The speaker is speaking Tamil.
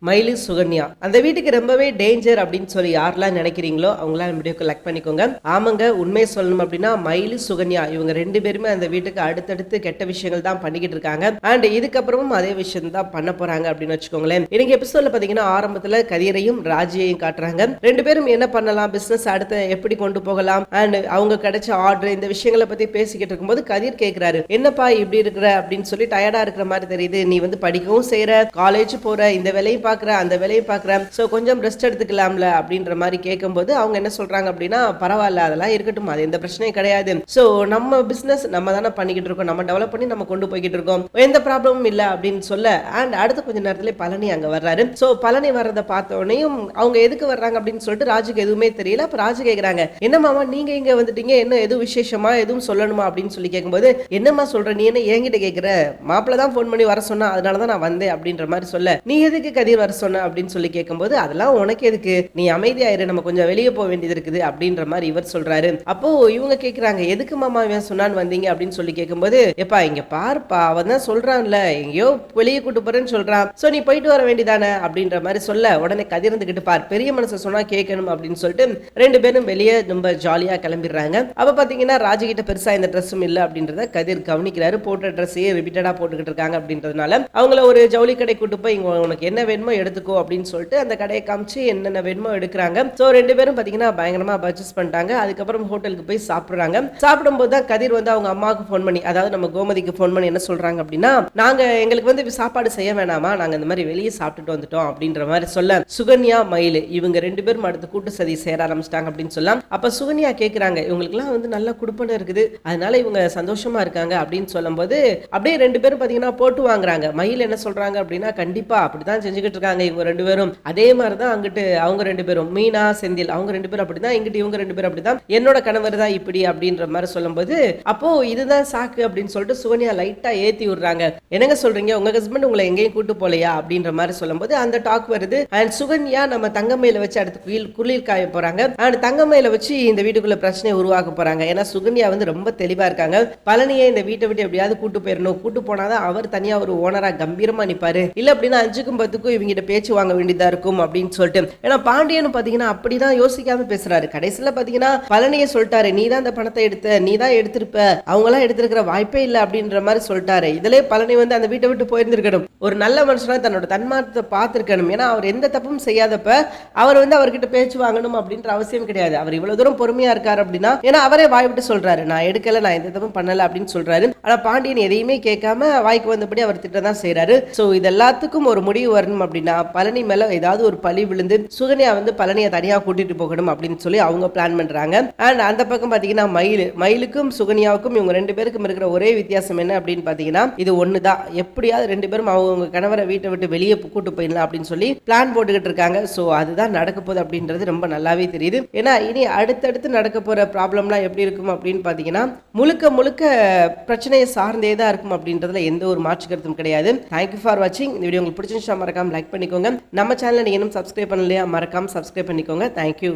மயிலு சுகன்யா அந்த வீட்டுக்கு ரொம்பவே டேஞ்சர் அப்படின்னு சொல்லி யாரெல்லாம் நினைக்கிறீங்களோ அவங்களாம் வீடியோக்கு லைக் பண்ணிக்கோங்க. ஆமாங்க, உண்மையை சொல்லணும் அப்படின்னா மயிலு சுகன்யா இவங்க ரெண்டு பேருமே அந்த வீட்டுக்கு அடுத்தடுத்து கெட்ட விஷயங்கள் தான் பண்ணிக்கிட்டு இருக்காங்க. அண்ட் இதுக்கப்புறமும் அதே விஷயம் தான் பண்ண போறாங்க அப்படின்னு வச்சுக்கோங்களேன். இன்னைக்கு எபிசோட்ல பாத்தீங்கன்னா ஆரம்பத்துல கதிரையும் ராஜியையும் காட்டுறாங்க. ரெண்டு பேரும் என்ன பண்ணலாம், பிசினஸ் அடுத்து எப்படி கொண்டு போகலாம், அண்ட் அவங்க கிடைச்ச ஆர்டர் இந்த விஷயங்களை பத்தி பேசிக்கிட்டு இருக்கும்போது கதிர் கேட்கிறாரு, என்னப்பா இப்படி இருக்கிற அப்படின்னு சொல்லி டயர்டா இருக்கிற மாதிரி தெரியுது, நீ வந்து படிக்கவும் செய்யற, காலேஜ் போற, இந்த வேலையை பாக்குறேன் அந்த வேலையை பாக்குறேன், சோ கொஞ்சம் ரெஸ்ட் எடுத்துக்கலாம்ல அப்படின்ற மாதிரி கேட்கும்போது அவங்க என்ன சொல்றாங்க அப்படின்னா, பரவாயில்ல அதெல்லாம் இருக்கட்டும், அது எந்த பிரச்சனையும் கிடையாது, சோ நம்ம பிசினஸ் நம்ம தானே பண்ணிக்கிட்டு இருக்கோம், நம்ம டெவலப் பண்ணி நம்ம கொண்டு போய்கிட்டு இருக்கோம், எந்த ப்ராப்ளமும் இல்ல அப்படின்னு சொல்ல. அண்ட் அடுத்த கொஞ்ச நேரத்துல பழனி அங்க வர்றாரு. சோ பழனி வர்றதை பார்த்த உடனேயும் அவங்க எதுக்கு வர்றாங்க அப்படின்னு சொல்லிட்டு ராஜுக்கு எதுவுமே தெரியல. அப்ப ராஜு கேக்குறாங்க, என்ன மாமா நீங்க இங்க வந்துட்டீங்க, என்ன எதுவும் விசேஷமா எதுவும் சொல்லணுமா அப்படின்னு சொல்லி கேட்கும்போது, என்னம்மா சொல்ற, நீ என்ன என்கிட்ட கேட்கிற, மாப்பிள்ள தான் போன் பண்ணி வர சொன்னா அதனாலதான் நான் வந்தேன் அப்படின்ற மாதிரி சொல்ல, நீ எதுக்கு கதிர் வர சொன்ன அப்படின்னு சொல்லி கேட்கும்போது, அதெல்லாம் உனக்கு எதுக்கு, நீ அமைதியாயிரு, நம்ம கொஞ்சம் வெளியே போக வேண்டியது இருக்குது அப்படின்ற மாதிரி இவர் சொல்றாரு. அப்போ இவங்க கேக்குறாங்க, எதுக்கு மாமா இவன் சொன்னான்னு வந்தீங்க அப்படின்னு சொல்லி கேட்கும்போது, எப்பா இங்க பாருப்பா அவன் தான் சொல்றான்ல எங்கேயோ வெளியே கூட்டு போறேன்னு சொல்றான், சோ நீ போயிட்டு வர வேண்டியதானே அப்படின்ற மாதிரி சொல்ல, உடனே கதிர் இருந்துகிட்டு பார் பெரிய மனசை சொன்னா கேட்கணும் அப்படின்னு சொல்லிட்டு ரெண்டு பேரும் வெளியே ரொம்ப ஜாலியா கிளம்பிடுறாங்க. அப்ப பாத்தீங்கன்னா ராஜகிட்ட பெருசா இந்த ட்ரெஸ்ஸும் இல்ல அப்படின்றத கதிர் கவனிக்கிறாரு. போட்ட ட்ரெஸ்ஸையே ரிப்பீட்டடா போட்டுக்கிட்டு இருக்காங்க அப்படின்றதுனால அவங்கள ஒரு ஜவுளி கடை கூட்டு போய் இங்க உனக்கு என்ன வேணுமோ எடுத்துக்கோ அப்படின்னு சொல்லிட்டு அந்த கடையை காமிச்சு என்னென்ன வேணுமோ எடுக்கிறாங்க. சோ ரெண்டு பேரும் பாத்தீங்கன்னா பயங்கரமா பர்ச்சேஸ் பண்ணிட்டாங்க. அதுக்கப்புறம் ஹோட்டலுக்கு போய் சாப்பிடுறாங்க. சாப்பிடும்போது தான் கதிர் வந்து அவங்க அம்மாவுக்கு போன் பண்ணி, அதாவது நம்ம கோமதிக்கு போன் பண்ணி என்ன சொல்றாங்க அப்படின்னா, நாங்க எங்களுக்கு வந்து சாப்பாடு செய்ய வேணாமா, நாங்க இந்த மாதிரி வெளியே சாப்பிட்டுட்டு வந்துட்டோம் அப்படின்ற மாதிரி சொல்ல, சுகன்யா மயிலு இவங்க ரெண்டு பேரும் அடுத்து கூட்டு சதி சேர ஆரம்பிச்சிட்டாங்க அப்படின்னு சொல்லலாம். அப்ப சுகன்யா கேக்குறாங்க, இவங்களுக்கு எல்லாம் வந்து நல்ல குடுப்பனை இருக்குது, அதனால இவங்க சந்தோஷமா இருக்காங்க அப்படின்னு சொல்லும் போது அப்படியே ரெண்டு பேரும் பாத்தீங்கன்னா போட்டு வாங்குறாங்க. மயில் என்ன சொல்றாங்க அப்படின்னா, கண்டிப்பா அப்படிதான் செஞ்சுக்கிட்டு இருக்காங்க இவங்க ரெண்டு பேரும், அதே மாதிரிதான் அங்கிட்டு அவங்க ரெண்டு பேரும், மீனா செந்தில் அவங்க ரெண்டு பேரும் அப்படிதான், இங்கிட்டு இவங்க ரெண்டு பேரும் அப்படிதான், என்னோட கணவர் தான் இப்படி அப்படின்ற மாதிரி சொல்லும்போது, அப்போ இதுதான் சாக்கு அப்படின்னு சொல்லிட்டு சுகன்யா லைட்டா ஏத்தி விடுறாங்க. என்னங்க சொல்றீங்க, உங்க ஹஸ்பண்ட் உங்களை எங்கேயும் கூட்டு போலையா அப்படின்ற மாதிரி சொல்லும்போது அந்த டாக் வருது. அண்ட் சுகன்யா நம்ம தங்கமயில வச்சு அடுத்து குளிர் காய போறாங்க. அண்ட் தங்கமயில வச்சு இந்த வீட்டுக்குள்ள பிரச்சனையை உருவாக்க போறாங்க. ஏன்னா சுகன்யா வந்து ரொம்ப தெளிவா இருக்காங்க, பழனியை இந்த வீட்டை விட்டு எப்படியாவது கூட்டு போயிடணும், கூட்டு போனாதான் அவர் தனியா ஒரு ஓனரா கம்பீரமா நிப்பாரு, இல்ல அப்படின்னா 5க்கும் 10க்கும் இவங்கிட்ட பேச்சு வாங்க வேண்டியதா இருக்கும் அப்படின்னு சொல்லிட்டு. ஏன்னா பாண்டியன் பாத்தீங்கன்னா அப்படிதான் யோசிக்காம பேசுறாரு. கடைசியில பாத்தீங்கன்னா பழனியை சொல்லிட்டாரு, நீ தான் இந்த பணத்தை எடுத்த, நீ தான் எடுத்திருப்ப, அவங்க எல்லாம் எடுத்திருக்கிற வாய்ப்பே இல்ல அப்படின்ற மாதிரி சொல்லிட்டாரு. இதுல பழனி வந்து அந்த வீட்டை விட்டு போயிருந்திருக்கணும், ஒரு நல்ல மனுஷனா தன்னோட தன்மானத்தை பார்த்திருக்கணும். ஏன்னா அவர் எந்த தப்பும் செய்யாதப்ப அவர் வந்து அவர்கிட்ட பேச்சு வாங்கணும் அப்படின்ற அவசியம் கிடையாது. அவர் இவ்வளவு தூரம் பொறுமையா இருக்காரு அப்படின்னா, ஏன்னா அவரே வாய் விட்டு சொல்றாரு, நான் எடுக்கல, நான் எந்த தப்பும் பண்ணல அப்படின்னு சொல்றாரு. ஆனா பாண்டியன் எதையுமே கேட்காம வாய்க்கு வந்தபடி அவர் திட்டதான் செய்யறாரு. சோ இது எல்லாத்துக்கும் ஒரு முடிவு வரணும் அப்படின்னா பழனி மேல ஏதாவது ஒரு பழி விழுந்து சுகன்யா வந்து பழனியை தனியா கூட்டிட்டு போகணும் அப்படின்னு சொல்லி அவங்க பிளான் பண்றாங்க. அண்ட் அந்த பக்கம் பாத்தீங்கன்னா மயிலுக்கும் சுகன்யாவுக்கும் இவங்க ரெண்டு பேருக்கும் இருக்கிற ஒரே வித்தியாசம் என்ன அப்படின்னு பாத்தீங்கன்னா, இது ஒண்ணுதான், எப்படியாவது ரெண்டு பேரும் அவங்க கணவரை வீட்டை விட்டு வெளியே கூட்டு போயிடலாம் அப்படின்னு சொல்லி பிளான் போட்டுக்கிட்டு இருக்காங்க. சோ அதுதான் நடக்க போகுது அப்படின்றது ரொம்ப நல்லாவே தெரியுது. ஏன்னா இனி அடுத்தடுத்து நடக்க போற ப்ராப்ளம்லாம் எப்படி இருக்கும் அப்படின்னு பாத்தீங்கன்னா, முழுக்க முழுக்க பிரச்சனையை சார்ந்தே தான் இருக்கும் அப்படின்றதுல எந்த ஒரு மாற்று கருத்தும் கிடையாது. தேங்க்யூ ஃபார் வாட்சிங். இந்த வீடியோ உங்களுக்கு பிடிச்சிருந்துச்சா மறக்காம லைக் பண்ணிக்கோங்க. நம்ம சேனலை நீங்க இன்னும் சப்ஸ்கிரைப் பண்ணலையா, மறக்காம சப்ஸ்கிரைப் பண்ணிக்கோங்க. தேங்க்யூ.